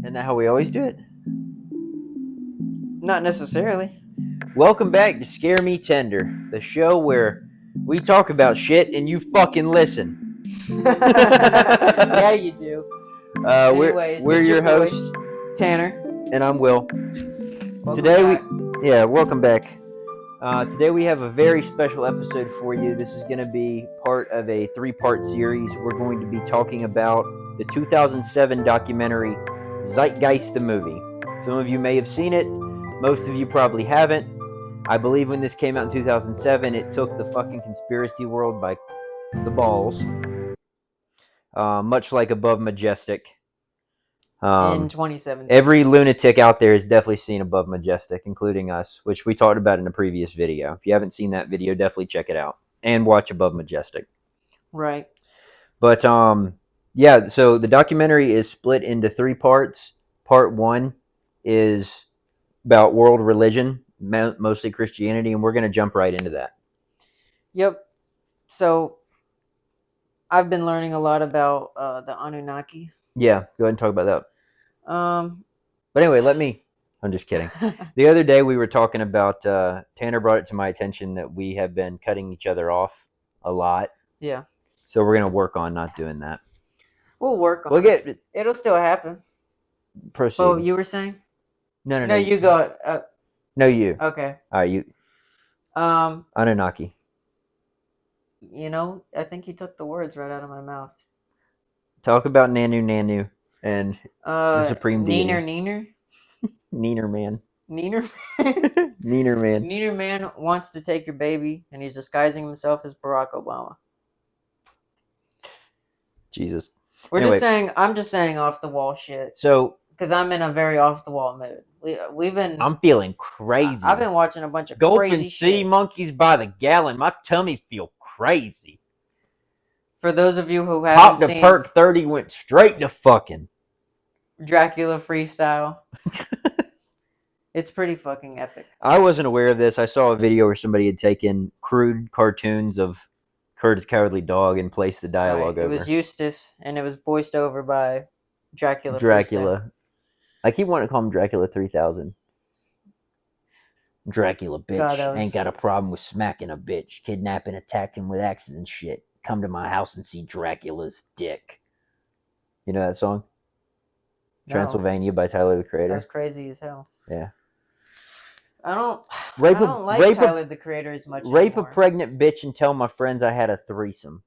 Isn't that how we always do it? Not necessarily. Welcome back to ScareMeTender, the show where we talk about shit and you fucking listen. Yeah, you do. Anyways, we're it's your your boy, hosts, Tanner. and I'm Will. Welcome Today back. welcome back. Today we have a very special episode for you. This is going to be part of a 3-part series. We're going to be talking about the 2007 documentary Zeitgeist the movie. Some of you may have seen it. Most of you probably haven't. I believe when this came out in 2007, it took the fucking conspiracy world by the balls. Much like Above Majestic. In 2017. Every lunatic out there has definitely seen Above Majestic, including us, which we talked about in a previous video. If you haven't seen that video, definitely check it out and watch Above Majestic. Right. But yeah, so the documentary is split into 3 parts. Part 1 is about world religion, mostly Christianity, and we're going to jump right into that. Yep. So, I've been learning a lot about the Anunnaki. Yeah, go ahead and talk about that. But anyway, I'm just kidding. The other day we were talking about, Tanner brought it to my attention that we have been cutting each other off a lot. Yeah. So we're going to work on not doing that. We'll work on it. It'll still happen. Proceed. Oh, you were saying? No, you go. No, you. Okay. All right, you. Anunnaki. You know, I think you took the words right out of my mouth. Talk about Nanu and the Supreme Deity. Neener? Neener man. Neener? Neener man. Neener man wants to take your baby, and he's disguising himself as Barack Obama. Jesus. I'm just saying off the wall shit. So, because I'm in a very off the wall mood. We've been. I'm feeling crazy. I've been watching a bunch of Gulp crazy and sea shit. monkeys by the gallon. My tummy feel crazy. For those of you who haven't seen, Pop the Perk 30 went straight to fucking Dracula freestyle. It's pretty fucking epic. I wasn't aware of this. I saw a video where somebody had taken crude cartoons of Kurt's Cowardly Dog and placed the dialogue over. It was Eustace, and it was voiced over by Dracula. Freestyle. I keep wanting to call him Dracula 3000. Dracula, bitch. God, ain't got a problem with smacking a bitch, kidnapping, attacking with axes and shit. Come to my house and see Dracula's dick. You know that song? No. Transylvania by Tyler, the Creator. That's crazy as hell. Yeah. I don't like Tyler, the Creator, as much Rape anymore. A pregnant bitch and tell my friends I had a threesome.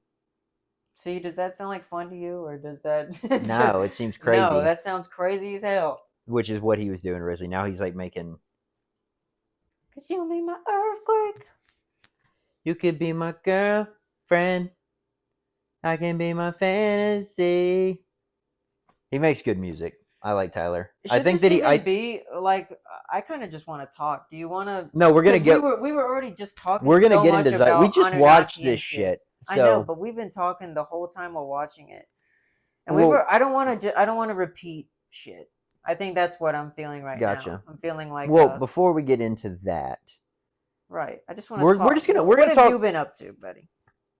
See, does that sound like fun to you, or does that... No, it seems crazy. No, that sounds crazy as hell. Which is what he was doing originally. Now he's like making... Cause you made my earthquake. You could be my girlfriend. I can be my fantasy. He makes good music. I like Tyler. I think that be like, I kind of just want to talk. Do you want to? No, we're gonna get. We were already just talking. We're gonna get into Zeitgeist. We just watched this shit. So. I know, but we've been talking the whole time while watching it, and I don't want to repeat shit. I think that's what I'm feeling right now. I'm feeling like. Well, before we get into that, right? I just want to talk. We're gonna what talk. What have you been up to, buddy?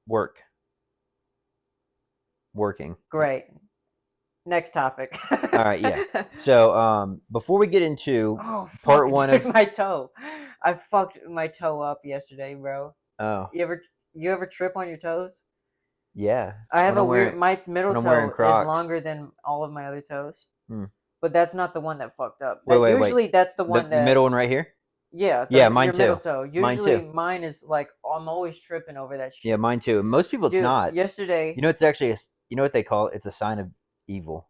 Working. Great. Next topic. All right, yeah. So, before we get into part 1 of my toe, I fucked my toe up yesterday, bro. Oh. You ever trip on your toes? Yeah. I have my middle toe is longer than all of my other toes. But that's not the one that fucked up. Usually that's the one the middle one right here? Yeah. Mine your too. Middle toe. Usually mine is like, I'm always tripping over that shit. Yeah, mine too. Most people it's not. Yesterday. You know, it's actually you know what they call it? It's a sign of evil.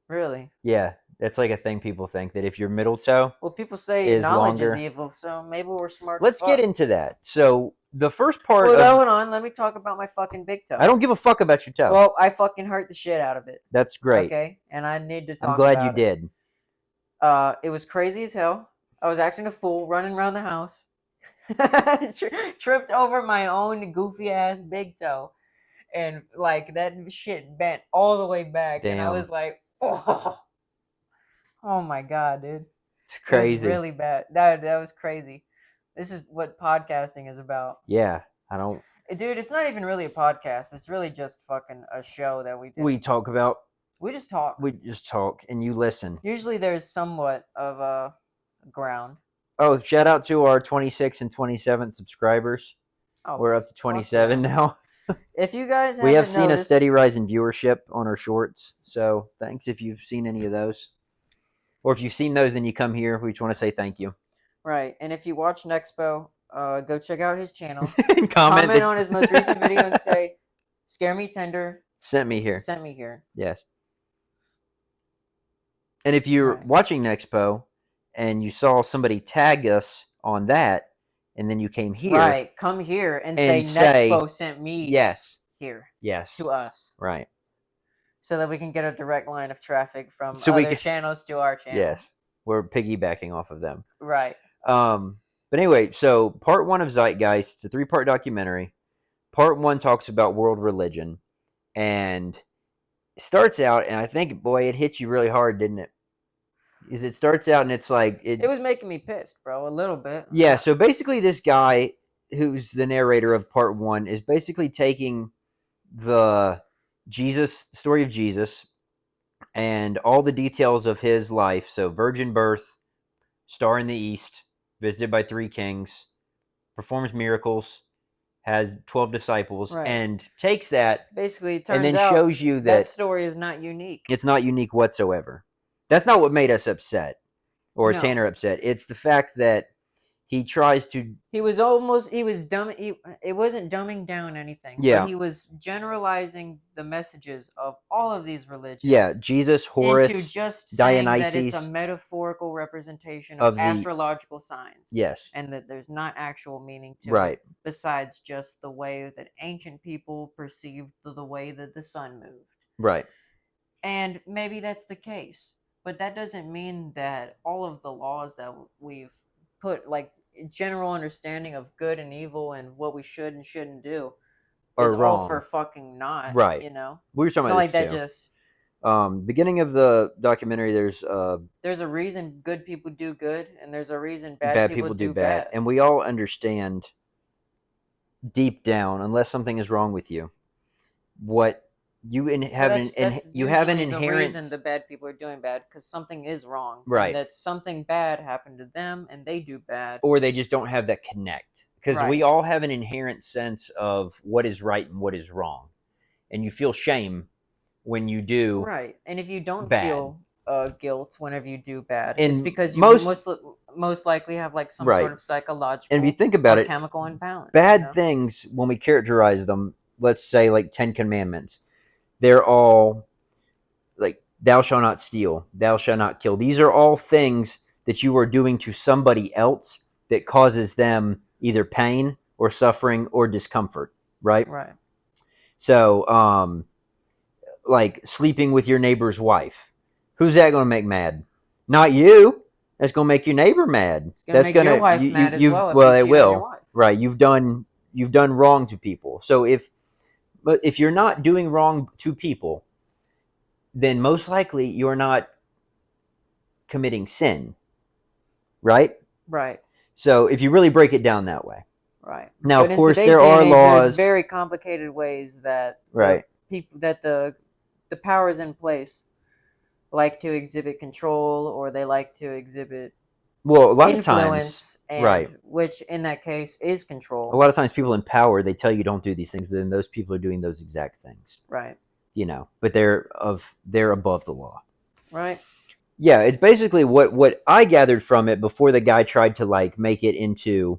Really? Yeah, that's like a thing people think, that if your middle toe people say knowledge is evil, so maybe we're smart. Let's get into that. So the first part hold on, let me talk about my fucking big toe. I don't give a fuck about your toe. Well, I fucking hurt the shit out of it. That's great. Okay, and I need to talk I'm glad about you did. It was crazy as hell. I was acting a fool, running around the house. Tripped over my own goofy ass big toe. And like that shit bent all the way back. Damn. And I was like, oh my god, dude. It's crazy. It was really bad. That was crazy. This is what podcasting is about. Yeah, Dude, it's not even really a podcast. It's really just fucking a show that we do. We talk about We just talk. We just talk, and you listen. Usually there's somewhat of a ground. Oh, shout out to our 26 and 27 subscribers. Oh, we're up to 27 now. If you guys we have haven't seen noticed, a steady rise in viewership on our shorts. So thanks if you've seen any of those. Or if you've seen those, then you come here. We just want to say thank you. Right. And if you watch Nexpo, go check out his channel. comment on his most recent video and say, ScareMeTender sent me here. Sent me here. Yes. And if you're watching Nexpo and you saw somebody tag us on that, and then you came here. Right. Come here and say Nexpo sent me here. Yes. To us. Right. So that we can get a direct line of traffic from other channels to our channel. Yes. We're piggybacking off of them. Right. But anyway, so part 1 of Zeitgeist, it's a 3-part documentary. Part 1 talks about world religion. And it starts out, and I think, boy, it hit you really hard, didn't it? Because it starts out and it's like... It was making me pissed, bro, a little bit. Yeah, so basically this guy, who's the narrator of part 1, is basically taking the story of Jesus and all the details of his life. So virgin birth, star in the east, visited by 3 kings, performs miracles, has 12 disciples, and takes that basically turns and then shows you that story is not unique. It's not unique whatsoever. That's not what made us upset or Tanner upset. It's the fact that he tries to... It wasn't dumbing down anything. Yeah. But he was generalizing the messages of all of these religions. Yeah, Jesus, Horus, into just Dionysus. saying that it's a metaphorical representation of astrological signs. Yes. And that there's not actual meaning to it, besides just the way that ancient people perceived the way that the sun moved. Right. And maybe that's the case. But that doesn't mean that all of the laws that we've put, like general understanding of good and evil and what we should and shouldn't do, is wrong. all for fucking not. Right. You know? We were talking about like this that too. Just beginning of the documentary, there's a reason good people do good, and there's a reason bad people do bad. And we all understand deep down, unless something is wrong with you, what you have an inherent... the reason the bad people are doing bad, because something is wrong, right? And that something bad happened to them, and they do bad, or they just don't have that connect. Because we all have an inherent sense of what is right and what is wrong, and you feel shame when you do And if you don't bad. Feel guilt whenever you do bad, and it's because you most likely have like some sort of psychological and if you think about it, chemical imbalance. Bad things, when we characterize them, let's say like 10 commandments, they're all like, thou shalt not steal, thou shalt not kill. These are all things that you are doing to somebody else that causes them either pain or suffering or discomfort, right? Right. So, like sleeping with your neighbor's wife, who's that going to make mad? Not you. That's going to make your neighbor mad. That's going to make your wife mad as well. Well, it will. Right. You've done wrong to people. So if you're not doing wrong to people, then most likely you're not committing sin, right? Right. So if you really break it down that way. Right. Now, of course, there are laws. There's very complicated ways that the powers in place like to exhibit control, or they like to exhibit a lot influence, of times, which in that case is control. A lot of times people in power, they tell you don't do these things, but then those people are doing those exact things. Right. You know, but they're above the law. Right. Yeah, it's basically what I gathered from it before the guy tried to like make it into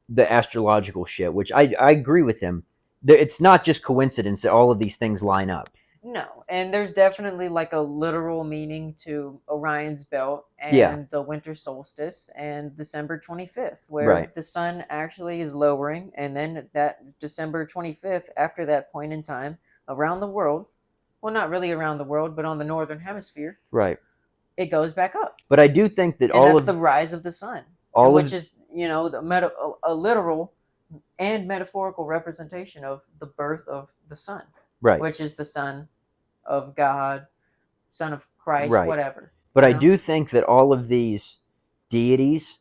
the astrological shit, which I agree with him. It's not just coincidence that all of these things line up. No, and there's definitely like a literal meaning to Orion's belt and the winter solstice and December 25th, where the sun actually is lowering, and then that December 25th, after that point in time, around the world, well, not really around the world, but on the northern hemisphere, it goes back up. But I do think that that's the rise of the sun, which is, you know, a literal and metaphorical representation of the birth of the sun, which is the son of God, son of Christ, whatever. But I do think that all of these deities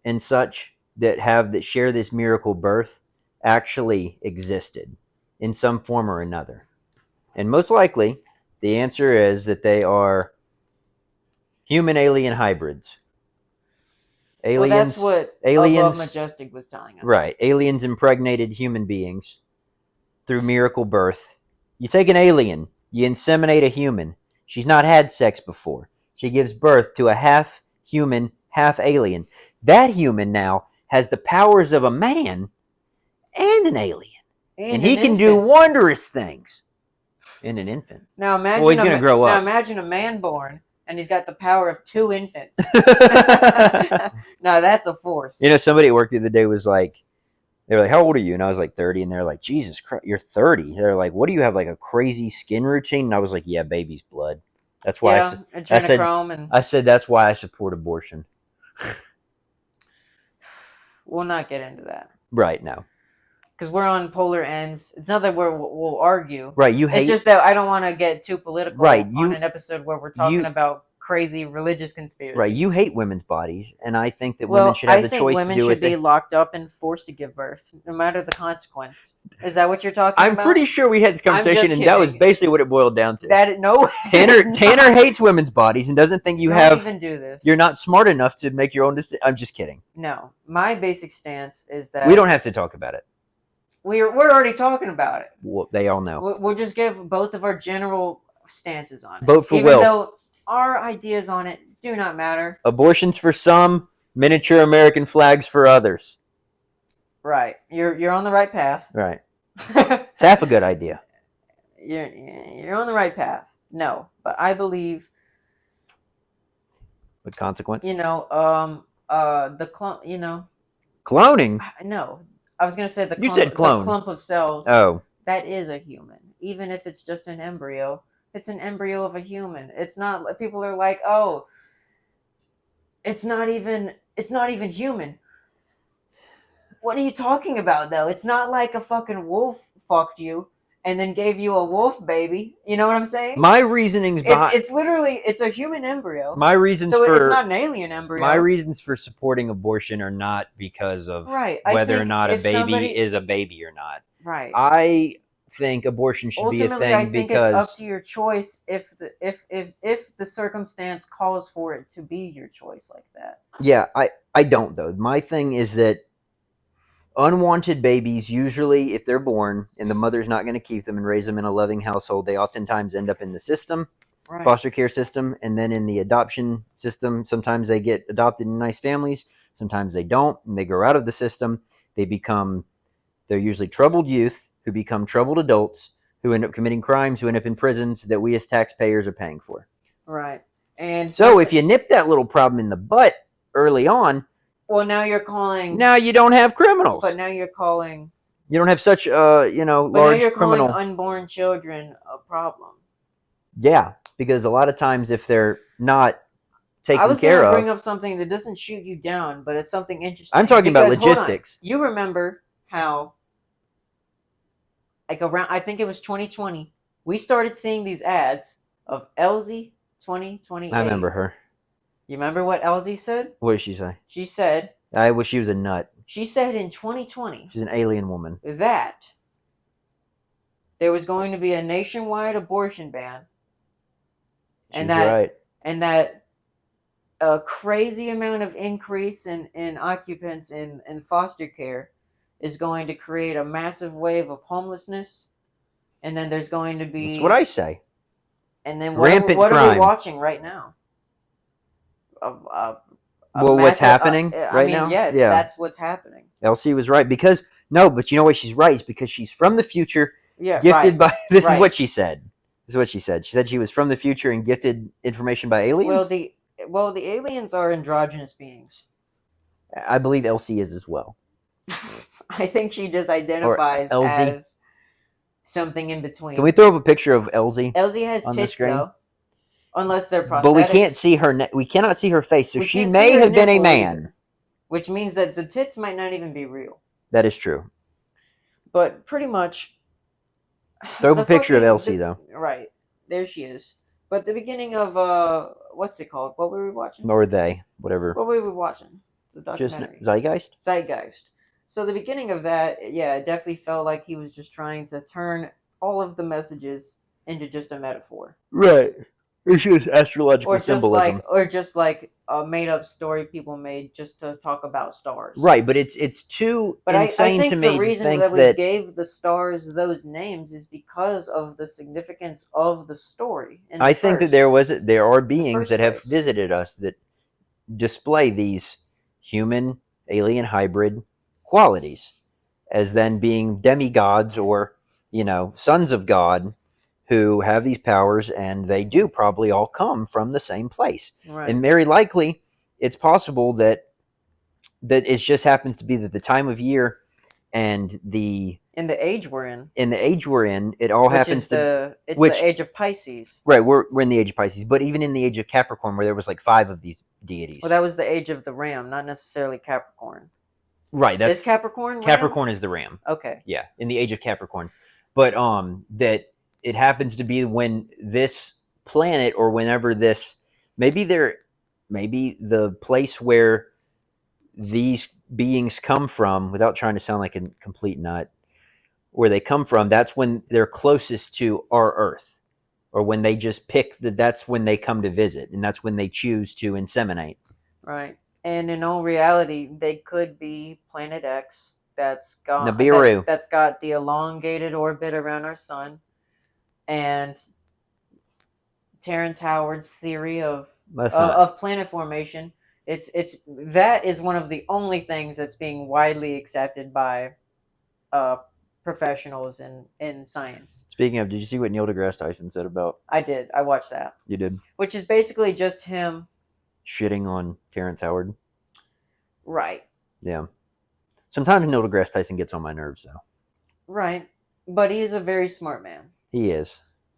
and such that share this miracle birth actually existed in some form or another. And most likely The answer is that they are human-alien hybrids. Well, that's what Above Majestic was telling us. Right. Aliens impregnated human beings through miracle birth. You take an alien, you inseminate a human. She's not had sex before. She gives birth to a half human, half alien. That human now has the powers of a man and an alien. And he can do wondrous things. And an infant. Now imagine he's going to grow up. Now imagine a man born and he's got the power of 2 infants. Now that's a force. You know, somebody at work the other day was like, they were like, how old are you? And I was like 30. And they're like, Jesus Christ, you're 30. They're like, what do you have, like a crazy skin routine? And I was like, yeah, baby's blood. That's why I said that's why I support abortion. We'll not get into that. Right, no. Because we're on polar ends. It's not that we'll argue. Right, it's just that I don't want to get too political on an episode where we're talking about crazy religious conspiracy. Right, you hate women's bodies, and I think that women should have the choice to do it. I think women should be locked up and forced to give birth, no matter the consequence. Is that what you're talking about? I'm pretty sure we had this conversation, and that was basically what it boiled down to. No. Tanner hates women's bodies and doesn't think don't even do this. You're not smart enough to make your own decision. I'm just kidding. No, my basic stance is that we don't have to talk about it. We're already talking about it. Well, they all know. We'll just give both of our general stances on it. Vote for Will. Even though our ideas on it do not matter. Abortions for some, miniature American flags for others. Right. You're on the right path. Right. It's half a good idea. You're on the right path. No, but I believe. With consequence? The clump. Cloning? No. I was going to say you said clone. The clump of cells. Oh. That is a human. Even if it's just an embryo, it's an embryo of a human. It's not. People are like, oh, it's not even human. What are you talking about, though? It's not like a fucking wolf fucked you and then gave you a wolf baby. You know what I'm saying? My reasoning's behind. It's literally a human embryo. My reasons so it's not an alien embryo. My reasons for supporting abortion are not because of whether or not a baby is a baby or not. Right. I think abortion should be a thing I think because it's up to your choice if the circumstance calls for it to be your choice like that. Yeah, I don't though. My thing is that unwanted babies, usually if they're born and the mother's not going to keep them and raise them in a loving household, they oftentimes end up in the system, foster care system, and then in the adoption system. Sometimes they get adopted in nice families, sometimes they don't, and they grow out of the system. They're usually troubled youth who become troubled adults who end up committing crimes, who end up in prisons that we as taxpayers are paying for. Right. And so if you nip that little problem in the butt early on, well, now you're calling. Now you don't have criminals. But now you're calling. You don't have such large criminal. Now you're calling unborn children a problem. Yeah, because a lot of times if they're not taken care of. I was going to bring up something that doesn't shoot you down, but it's something interesting. I'm talking about logistics. You remember how, like around, I think it was 2020, we started seeing these ads of Elsie 2028. I remember her. You remember what Elsie said? What did she say? She said... I wish she was a nut. She said in 2020... She's an alien woman. That there was going to be a nationwide abortion ban. And that a crazy amount of increase in occupants in foster care is going to create a massive wave of homelessness. And then there's going to be... That's what I say. And then what are we watching right now? What's happening right now? Yeah, that's what's happening. Elsie was right but you know why she's right? It's because she's from the future, gifted by. This is what she said. She said she was from the future and gifted information by aliens. Well, the aliens are androgynous beings. I believe Elsie is as well. I think she just identifies as something in between. Can we throw up a picture of Elsie? Elsie has tits though. Unless they're prosthetics. But we can't see her. We cannot see her face, so she may have been a man. Either, which means that the tits might not even be real. That is true. But pretty much. Throw up a picture of Elsie, though. Right. There she is. But the beginning of, what's it called? What were we watching? Or they, whatever. What were we watching? The documentary. Just Zeitgeist? Zeitgeist. So the beginning of that, yeah, it definitely felt like he was just trying to turn all of the messages into just a metaphor. Right. It's just astrological symbolism. Or just like a made up story people made just to talk about stars. Right, but it's too but insane I think to me the reason to think that we gave the stars those names is because of the significance of the story. I think that there are beings that have place. visited us that display these human alien hybrid qualities as then being demigods or sons of God who have these powers, and they do probably all come from the same place. Right. And very likely it's possible that it just happens to be that the time of year and the age we're in, it all which happens is to the age of Pisces. Right, we're in the age of Pisces, but even in the age of Capricorn, where there was like 5 of these deities. Well, that was the age of the Ram, not necessarily Capricorn. Right, is Capricorn Ram? Capricorn is the Ram. Okay. Yeah, in the age of Capricorn, but that it happens to be when this planet or whenever this maybe the place where these beings come from, without trying to sound like a complete nut, where they come from, that's when they're closest to our Earth, or when they just pick that's when they come to visit, and that's when they choose to inseminate. Right. And in all reality, they could be Planet X that's got Nibiru. that's got the elongated orbit around our sun, and Terrence Howard's theory of planet formation. It's that is one of the only things that's being widely accepted by professionals in science. Speaking of, did you see what Neil deGrasse Tyson said about? I did. I watched that. You did. Which is basically just him shitting on Terrence Howard. Right. Yeah. Sometimes Neil deGrasse Tyson gets on my nerves, though. Right. But he is a very smart man. He is.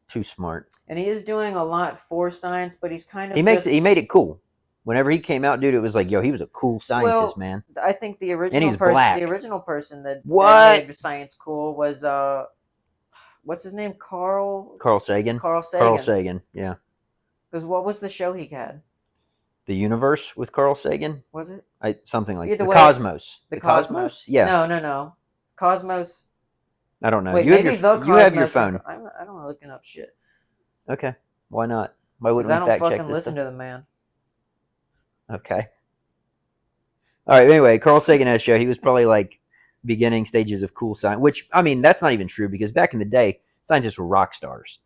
Too smart. And he is doing a lot for science, but he's kind of he made it cool. Whenever he came out, dude, it was like, yo, he was a cool scientist, man. I think the original and he's black. The original person that made science cool was what's his name? Carl Sagan. Carl Sagan, yeah. Because what was the show he had? The Universe with Carl Sagan? Was it? Something like that. The Cosmos. The Cosmos? Yeah. No. Cosmos. I don't know. Wait, maybe the Cosmos. You have your phone. I don't know looking up shit. Okay. Why not? Why wouldn't we fact check this? I don't fucking listen to the man. Okay. All right. Anyway, Carl Sagan had a show. He was probably like beginning stages of cool science, which, I mean, that's not even true because back in the day, scientists were rock stars.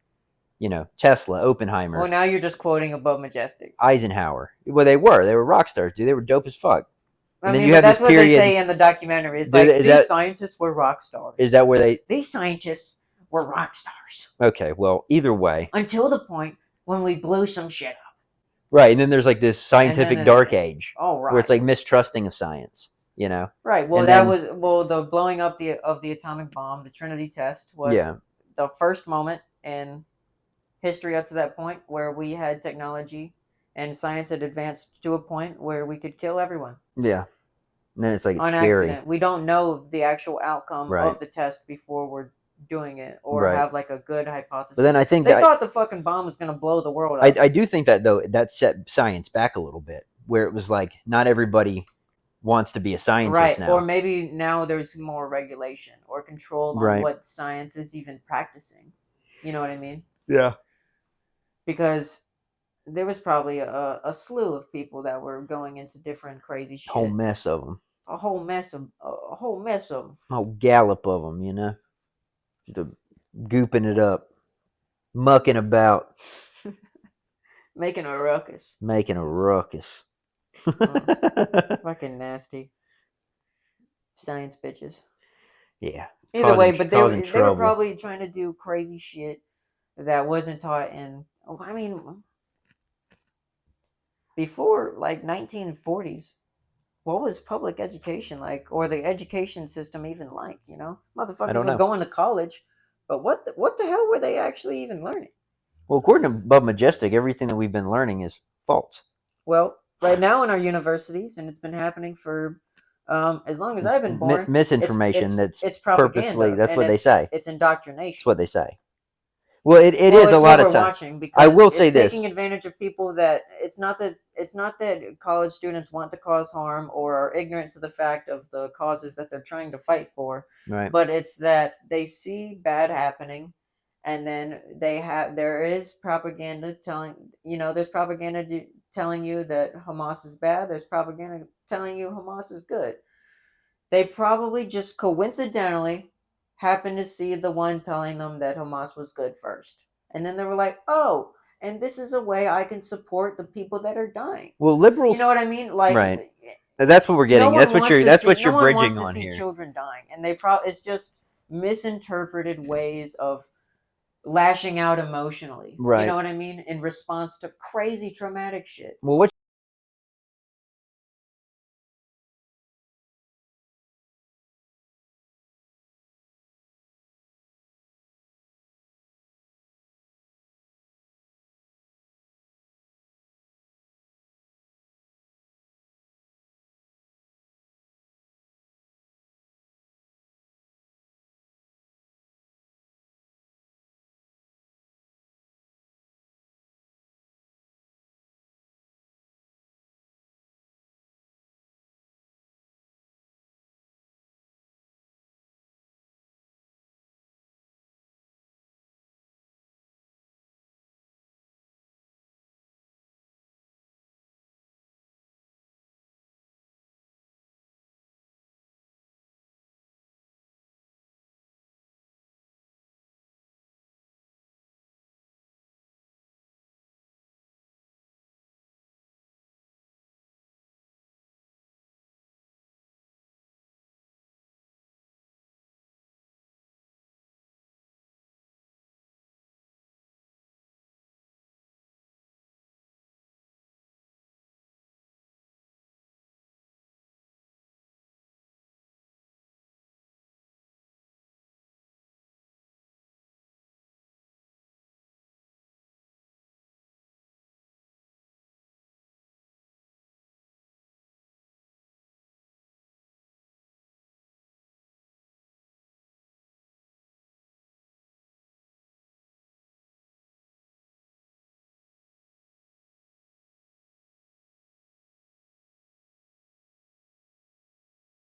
Tesla, Oppenheimer. Well, now you're just quoting Above Majestic. Eisenhower. Well, they were rock stars, dude. They were dope as fuck. And I mean, but that's what they say in the documentary. It's like, these scientists were rock stars. Is that where these scientists were rock stars? Okay, well, either way. Until the point when we blew some shit up. Right, and then there's like this scientific dark age. Oh, right. Where it's like mistrusting of science, Right, well, the blowing up of the atomic bomb, the Trinity test, was the first moment in history up to that point where we had technology and science had advanced to a point where we could kill everyone. Yeah. And then it's like, it's on scary. Accident. We don't know the actual outcome of the test before we're doing it, or have like a good hypothesis. But then I think they thought the fucking bomb was going to blow the world up. I do think that, though, that set science back a little bit, where it was like, not everybody wants to be a scientist now. Or maybe now there's more regulation or control on what science is even practicing. You know what I mean? Yeah. Because there was probably a slew of people that were going into different crazy shit. A whole mess of them. A whole mess of them. A whole gallop of them, Just gooping it up, mucking about, making a ruckus. Fucking nasty science bitches. Yeah. Either way, but they were probably trying to do crazy shit that wasn't taught in. I mean, before like 1940s, what was public education like, or the education system even like? Motherfuckers were going to college, but what the hell were they actually even learning? Well, according to Above Majestic, everything that we've been learning is false. Well, right now in our universities, and it's been happening for as long as I've been born, misinformation. It's propaganda. Purposely. That's what they say. It's indoctrination. That's what they say. Well, it is a lot of time. I will say this: taking advantage of people that it's not that college students want to cause harm or are ignorant to the fact of the causes that they're trying to fight for. Right. But it's that they see bad happening, And then there is propaganda telling, there's propaganda telling you that Hamas is bad. There's propaganda telling you Hamas is good. They probably just coincidentally happened to see the one telling them that Hamas was good first. And then they were like, oh, and this is a way I can support the people that are dying. Well, liberals, you know what I mean? Like, right? That's what we're getting. That's what you're no one wants bridging to on see here. children dying, and it's just misinterpreted ways of lashing out emotionally. Right. You know what I mean? In response to crazy traumatic shit. Well, what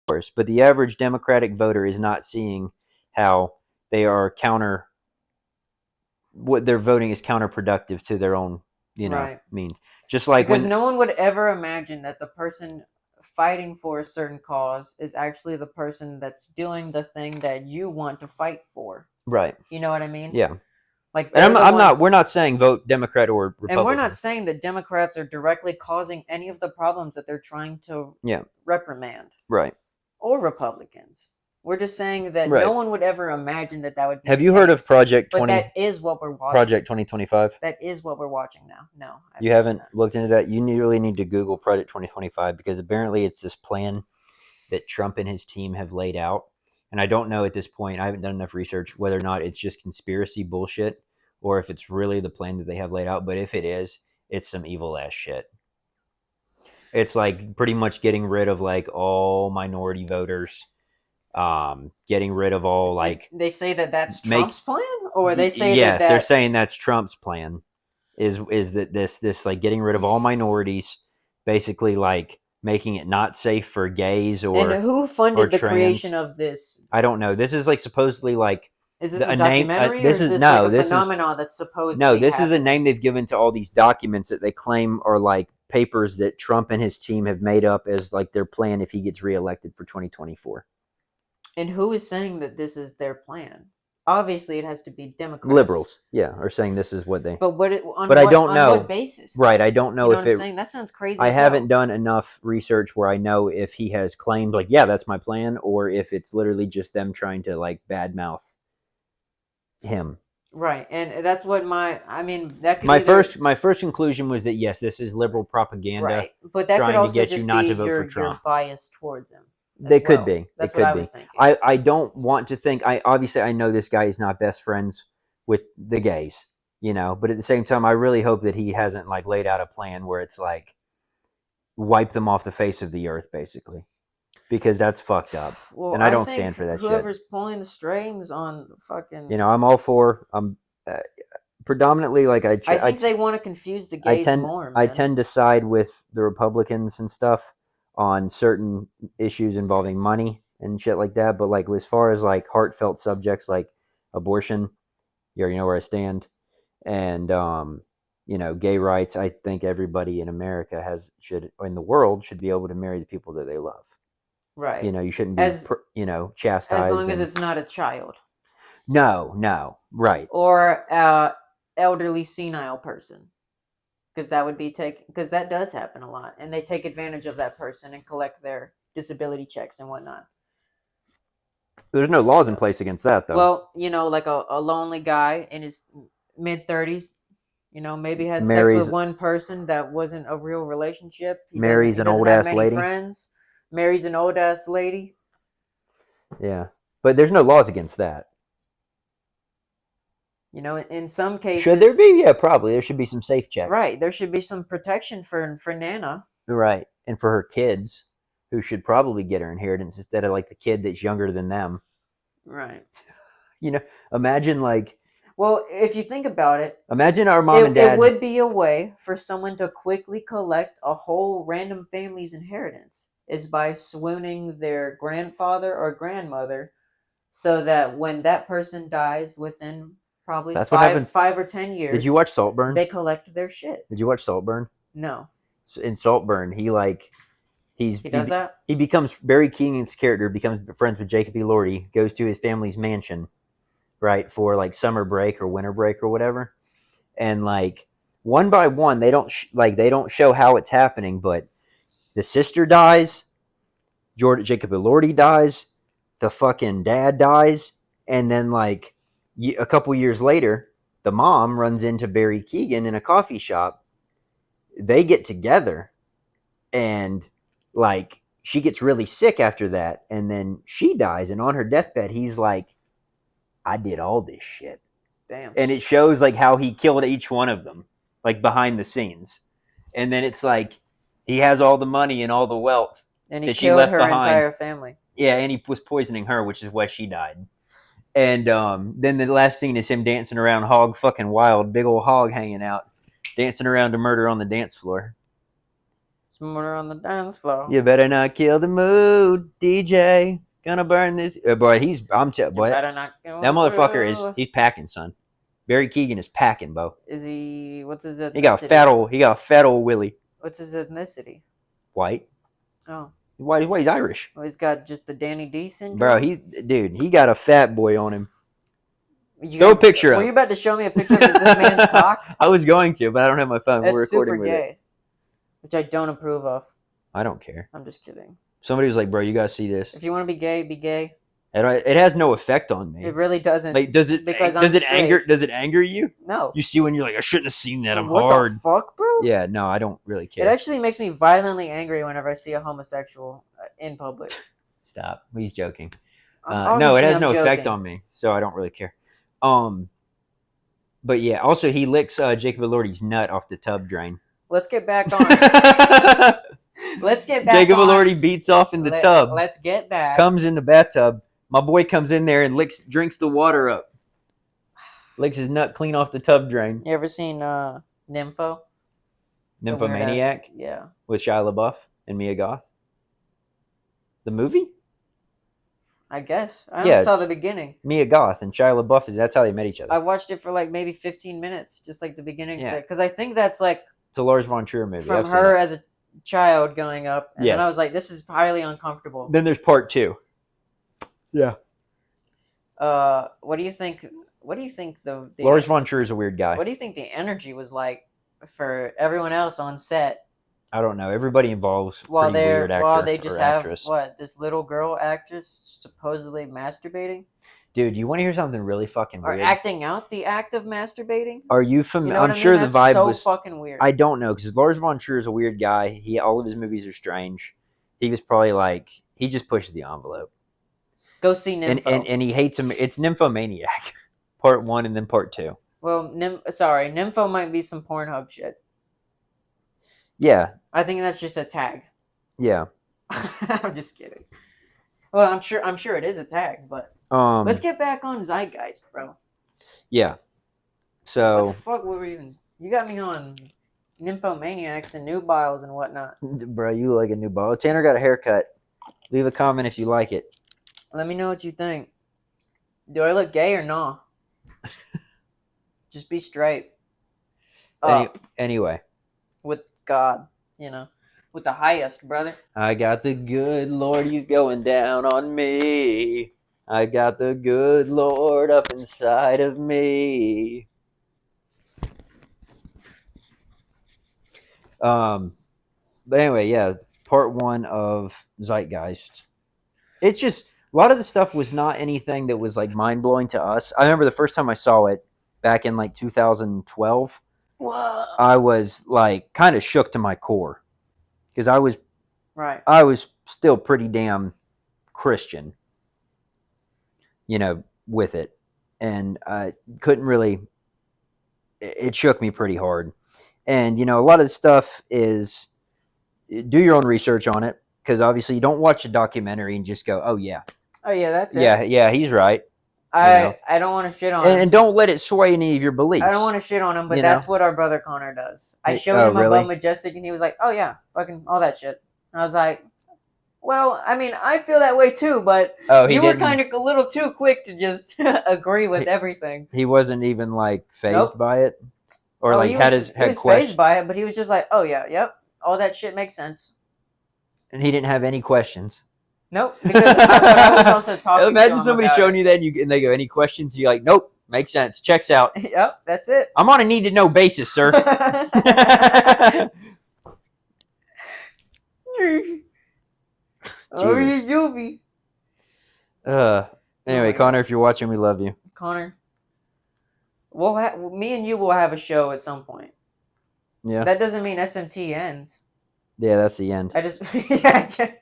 course, but the average Democratic voter is not seeing how they are what they're voting is counterproductive to their own, Right. means. Just like because no one would ever imagine that the person fighting for a certain cause is actually the person that's doing the thing that you want to fight for. Right. You know what I mean? Yeah. Like, and I'm not. We're not saying vote Democrat or Republican. And we're not saying that Democrats are directly causing any of the problems that they're trying to reprimand. Right. Or Republicans. We're just saying that Right. no one would ever imagine that would be. Have you heard of Project 20? But that is what we're watching. Project 2025. That is what we're watching now. No, you haven't looked into that. You really need to Google Project 2025 because apparently it's this plan that Trump and his team have laid out. And I don't know at this point, I haven't done enough research whether or not it's just conspiracy bullshit or if it's really the plan that they have laid out. But if it is, it's some evil ass shit. It's like pretty much getting rid of like all minority voters, getting rid of all like. They say that that's Trump's plan, or they say yes, they're saying that's Trump's plan. Is that this like getting rid of all minorities, basically like making it not safe for gays or. And who funded the creation of this? I don't know. This is like supposedly like. Is this a documentary or is this like a phenomenon that's supposed to be this is a name they've given to all these documents that they claim are like papers that Trump and his team have made up as like their plan if he gets reelected for 2024. And who is saying that this is their plan? Obviously, it has to be Democrats. Liberals, yeah, are saying this is what they. But I don't know. On what basis? Right, I don't know you know if what I'm saying? That sounds crazy. I haven't done enough research where I know if he has claimed like, yeah, that's my plan, or if it's literally just them trying to like badmouth him. Right, and that's what that could my first conclusion was that yes, this is liberal propaganda. Right, but that could also get just you not be to vote for Trump. Your bias towards him. They could be. That's what I was thinking. I don't want to think. I know this guy is not best friends with the gays, but at the same time, I really hope that he hasn't like laid out a plan where it's like wipe them off the face of the earth, basically, because that's fucked up. Well, and I don't stand for that whoever's shit. pulling the strings on fucking. I'm all for. Predominantly like I think they want to confuse the gays more. Man. I tend to side with the Republicans and stuff on certain issues involving money and shit like that. But like as far as like heartfelt subjects like abortion, You already know where I stand. And gay rights. I think everybody in America in the world should be able to marry the people that they love. Right. You shouldn't be chastised as long as it's not a child. No, right. Or elderly senile person, because that does happen a lot, and they take advantage of that person and collect their disability checks and whatnot. There's no laws in place against that, though. Well, like a lonely guy in his mid-30s, maybe had sex with one person that wasn't a real relationship. He doesn't have many friends. Marries an old ass lady. Yeah, but there's no laws against that. In some cases, should there be? Yeah, probably. There should be some safe checks. Right, there should be some protection for Nana. Right, and for her kids, who should probably get her inheritance instead of like the kid that's younger than them. Right. Imagine like. Well, if you think about it, imagine our mom and dad. It would be a way for someone to quickly collect a whole random family's inheritance is by swooning their grandfather or grandmother, so that when that person dies within probably 5 or 10 years. Did you watch Saltburn? They collect their shit. Did you watch Saltburn? No. In Saltburn, he does that? He becomes Barry Keoghan's character becomes friends with Jacob Elordi, goes to his family's mansion, right, for like summer break or winter break or whatever, and like one by one they don't show how it's happening, but the sister dies, Jacob Elordi dies, the fucking dad dies, and then like a couple years later, the mom runs into Barry Keoghan in a coffee shop. They get together, and like she gets really sick after that, and then she dies, and on her deathbed he's like, I did all this shit. Damn. And it shows like how he killed each one of them, like behind the scenes. And then it's like he has all the money and all the wealth, and he killed her entire family. Yeah, and he was poisoning her, which is why she died. And then the last scene is him dancing around hog fucking wild, big old hog hanging out, dancing around to murder on the dance floor. It's murder on the dance floor. You better not kill the mood, DJ. Gonna burn this. Boy, boy, that motherfucker he's packing, son. Barry Keoghan is packing, Bo. Is he? What's his ethnicity? He got a fat old Willie. What's his ethnicity? White. Oh. Why he's Irish? Oh, he's got just the Danny D syndrome. Bro, he got a fat boy on him. Throw a picture up. Were you about to show me a picture of this man's cock? I was going to, but I don't have my phone. We're recording super gay, which I don't approve of. I don't care. I'm just kidding. Somebody was like, "Bro, you gotta see this." If you want to be gay, be gay. It has no effect on me. It really doesn't. Like, does it anger you? No. You see when you're like, I shouldn't have seen that. I'm what hard. What the fuck, bro? Yeah, no, I don't really care. It actually makes me violently angry whenever I see a homosexual in public. Stop. He's joking. No, it has no effect on me, so I don't really care. But yeah, also he licks Jacob Elordi's nut off the tub drain. Let's get back on. Jacob Elordi beats off in the tub. Let's get back. Comes in the bathtub. My boy comes in there and drinks the water up. Licks his nut clean off the tub drain. You ever seen Nympho? Nymphomaniac? Yeah. With Shia LaBeouf and Mia Goth? The movie? I guess. I only saw the beginning. Mia Goth and Shia LaBeouf, that's how they met each other. I watched it for like maybe 15 minutes, just like the beginning. Yeah. Because I think that's like... It's a Lars von Trier movie. From her as a child going up. And then I was like, this is highly uncomfortable. Then there's part 2. Yeah. What do you think? What do you think the Lars von Trier is a weird guy. What do you think the energy was like for everyone else on set? I don't know. Everybody involves while weird actor while they just have actress. This little girl actress supposedly masturbating. Dude, you want to hear something really fucking weird? Or acting out the act of masturbating? Are you familiar? I'm sure the vibe was so fucking weird. I don't know, because Lars von Trier is a weird guy. All of his movies are strange. He was probably like, he just pushes the envelope. Go see Nympho. And he hates him. It's Nymphomaniac, part 1 and then part 2. Well, Nympho might be some Pornhub shit. Yeah. I think that's just a tag. Yeah. I'm just kidding. Well, I'm sure it is a tag, but let's get back on Zeitgeist, bro. Yeah. So what the fuck were we even? You got me on nymphomaniacs and nubiles and whatnot. Bro, you look like a nubile. Tanner got a haircut. Leave a comment if you like it. Let me know what you think. Do I look gay or no? Just be straight up Anyway. with God, you know, with the highest, brother. I got the good Lord, he's going down on me. I got the good Lord up inside of me. But anyway, yeah, part 1 of Zeitgeist. It's just a lot of the stuff was not anything that was like mind blowing to us. I remember the first time I saw it back in like 2012. Whoa. I was like kind of shook to my core because I was still pretty damn Christian, with it, and I couldn't really. It shook me pretty hard, and a lot of the stuff is do your own research on it, because obviously you don't watch a documentary and just go, oh yeah, that's it. Yeah, he's right. I don't want to shit on him. And don't let it sway any of your beliefs. I don't want to shit on him, but that's what our brother Connor does. I showed him Above Majestic, and he was like, oh yeah, fucking all that shit. And I was like, well, I mean, I feel that way too, but you were kind of a little too quick to just agree with everything. He wasn't even like phased by it, or like he was phased by it, but he was just like, oh yeah, yep, all that shit makes sense. And he didn't have any questions. Nope, because I was also talking. Imagine somebody showing you that, and they go, any questions? You're like, nope, makes sense, checks out. Yep, that's it. I'm on a need to know basis, sir. Oh, you Juvie. Anyway, Connor, if you're watching, we love you. Connor, me and you will have a show at some point. Yeah. That doesn't mean SMT ends. Yeah, that's the end. I just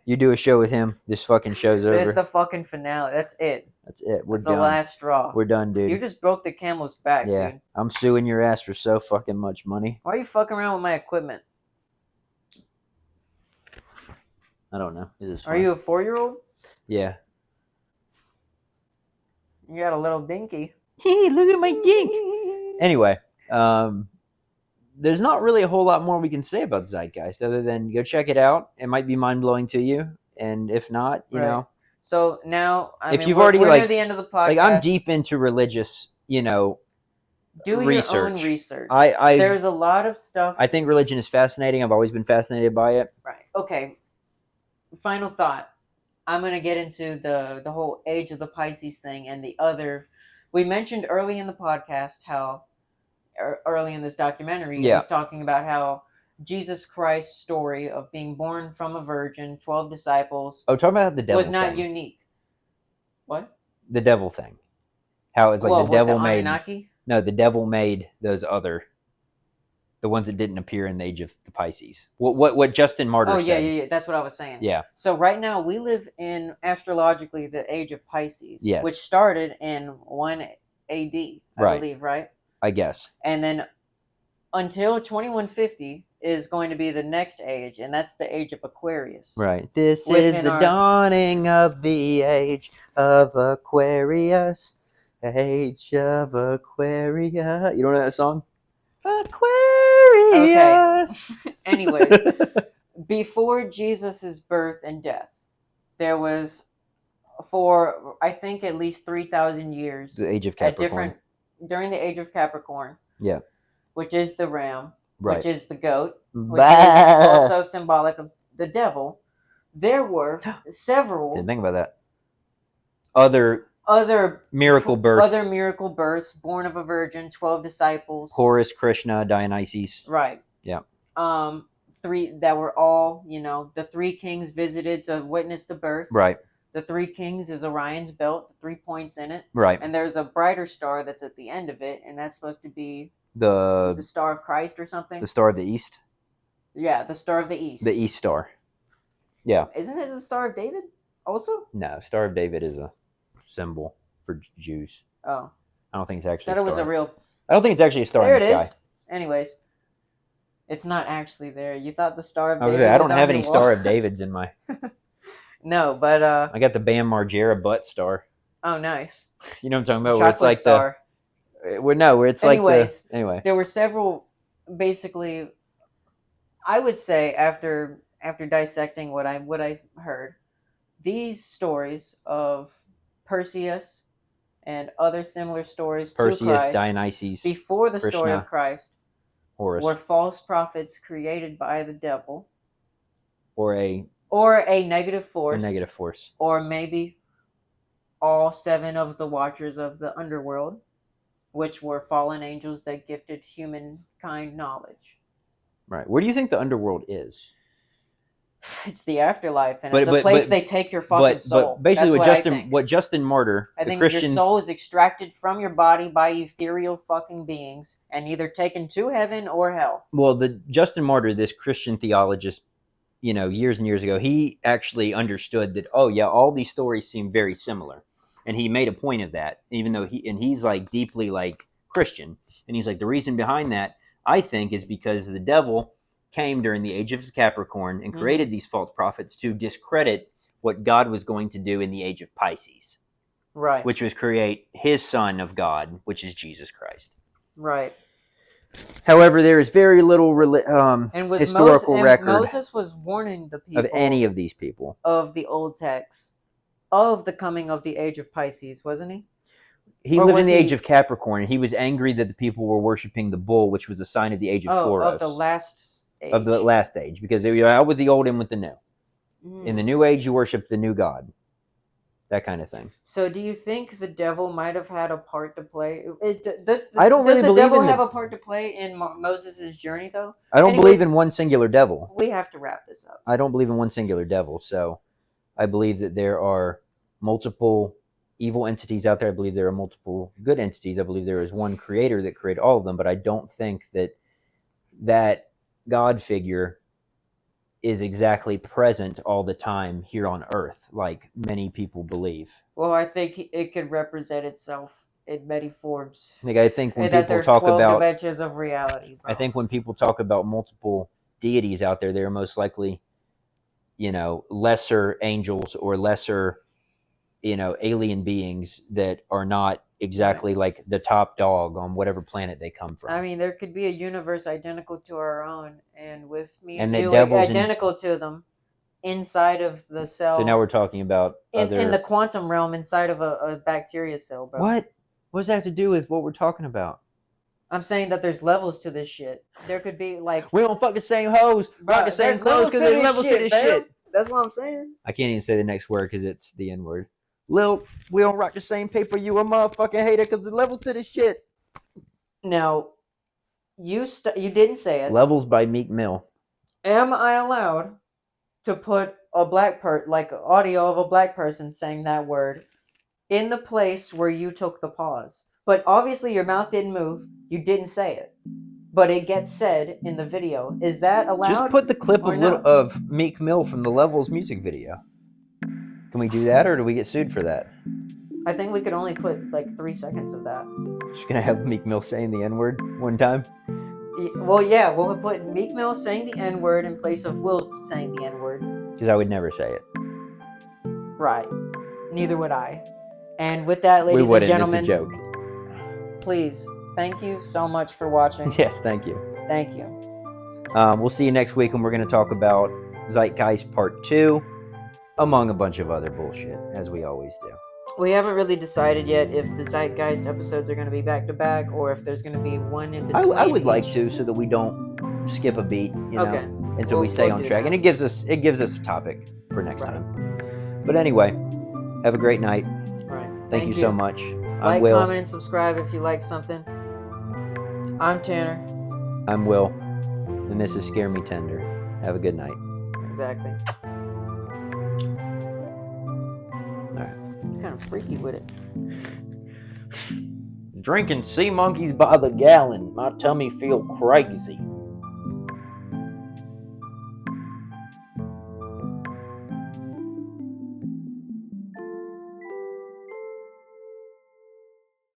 You do a show with him, this fucking show's over. It's the fucking finale. That's it. That's it. We're done. The last straw. We're done, dude. You just broke the camel's back, dude. I'm suing your ass for so fucking much money. Why are you fucking around with my equipment? I don't know. Are you a 4-year-old? Yeah. You got a little dinky. Hey, look at my dink. Anyway, there's not really a whole lot more we can say about Zeitgeist other than go check it out. It might be mind blowing to you, and if not, you know. So now, you've already we're near the end of the podcast. Like, I'm deep into religious, do research. Your own research. There's a lot of stuff. I think religion is fascinating. I've always been fascinated by it. Right. Okay. Final thought. I'm going to get into the whole age of the Pisces thing and the other. We mentioned early in the podcast how, early in this documentary, he was talking about how Jesus Christ's story of being born from a virgin, 12 disciples. Oh, talking about the devil was not unique. What? The devil thing. How it's like the devil made. Anunnaki? No, the devil made those the ones that didn't appear in the age of the Pisces. What Justin Martyr said. Yeah. That's what I was saying. Yeah. So right now we live in, astrologically, the age of Pisces. Yes. Which started in 1 AD, I believe, right? I guess. And then until 2150 is going to be the next age, and that's the age of Aquarius. Right. This is the dawning of the age of Aquarius. Age of Aquarius. You don't know that song? Aquarius. Okay. Anyways, before Jesus' birth and death, there was, for I think at least 3,000 years, the age of Capricorn. During the age of Capricorn. Yeah. Which is the ram, right. which is the goat, which is also symbolic of the devil. There were several. Didn't think about that. Other miracle births born of a virgin, 12 disciples. Horus, Krishna, Dionysus. Right. Yeah. 3 that were all, the 3 kings visited to witness the birth. Right. The 3 kings is Orion's belt, 3 points in it. Right. And there's a brighter star that's at the end of it, and that's supposed to be the Star of Christ or something. The Star of the East. Yeah, the Star of the East. The East Star. Yeah. Isn't it the Star of David also? No, Star of David is a symbol for Jews. Oh. I don't think it's actually. That it was a real. I don't think it's actually a star there in the sky. There it is. Anyways, it's not actually there. You thought the Star of David. I don't have any Star of Davids in my. No, but I got the Bam Margera butt star. Oh, nice. You know what I'm talking about? Chocolate where it's like star. Where it's anyway. There were several. Basically, I would say after dissecting what I heard, these stories of Perseus and other similar stories Perseus, to Christ Dionysus, before the Krishna, story of Christ Horus, were false prophets created by the devil, or a negative force, or maybe all 7 of the watchers of the underworld, which were fallen angels that gifted humankind knowledge. Right. Where do you think the underworld is? It's the afterlife, and it's a place they take your fucking soul. But basically, what Justin Martyr, I think Christian, your soul is extracted from your body by ethereal fucking beings and either taken to heaven or hell. Well, the Justin Martyr, this Christian theologist, years and years ago, he actually understood that, oh yeah, all these stories seem very similar. And he made a point of that, even though he's like deeply like Christian. And he's like, the reason behind that, I think, is because the devil came during the age of Capricorn and created these false prophets to discredit what God was going to do in the age of Pisces. Right. Which was create his son of God, which is Jesus Christ. Right. However, there is very little historical record. Moses was warning the people of any of these people of the old text of the coming of the age of Pisces, wasn't he? He lived in the age of Capricorn, and he was angry that the people were worshiping the bull, which was a sign of the age of Taurus. Of the last age. Of the last age, because they were out with the old and with the new. In the new age, you worship the new God. That kind of thing. So do you think the devil might have had a part to play? I don't really believe in the devil have a part to play in Moses' journey, though? I don't believe in one singular devil. We have to wrap this up. I don't believe in one singular devil, so I believe that there are multiple evil entities out there. I believe there are multiple good entities. I believe there is one creator that created all of them, but I don't think that God figure is exactly present all the time here on Earth, like many people believe. Well, I think it could represent itself in many forms. I think when people talk about dimensions of reality, bro. I think when people talk about multiple deities out there, they're most likely, lesser angels or lesser, alien beings that are not exactly like the top dog on whatever planet they come from. I mean, there could be a universe identical to our own, and with me and you identical to them inside of the cell. So now we're talking about in the quantum realm inside of a bacteria cell, bro. What does that have to do with what we're talking about? I'm saying that there's levels to this shit. There could be like we don't fuck the same hoes, rock the same clothes because there's levels to this shit. That's what I'm saying. I can't even say the next word because it's the N word. Lil, we don't rock the same paper. You a motherfucking hater because the levels to this shit. Now, you didn't say it. Levels by Meek Mill. Am I allowed to put a like audio of a black person saying that word in the place where you took the pause? But obviously your mouth didn't move. You didn't say it. But it gets said in the video. Is that allowed? Just put the clip of Meek Mill from the Levels music video. Can we do that, or do we get sued for that? I think we could only put like 3 seconds of that. Just gonna have Meek Mill saying the N-word one time? Well, yeah, we'll put Meek Mill saying the N-word in place of Will saying the N-word. Because I would never say it. Right. Neither would I. And with that, ladies and gentlemen, it's a joke. Please, thank you so much for watching. Yes, thank you. Thank you. We'll see you next week, and we're going to talk about Zeitgeist Part 2, among a bunch of other bullshit, as we always do. We haven't really decided yet if the Zeitgeist episodes are going to be back-to-back, or if there's going to be one in between. I would like to, so that we don't skip a beat, okay. And so we stay on track. And it gives us a topic for next time. But anyway, have a great night. Right. Thank you so much. Like, comment, and subscribe if you like something. I'm Tanner. I'm Will. And this is ScareMeTender. Have a good night. Exactly. Alright. You're kind of freaky with it. Drinking sea monkeys by the gallon. My tummy feel crazy.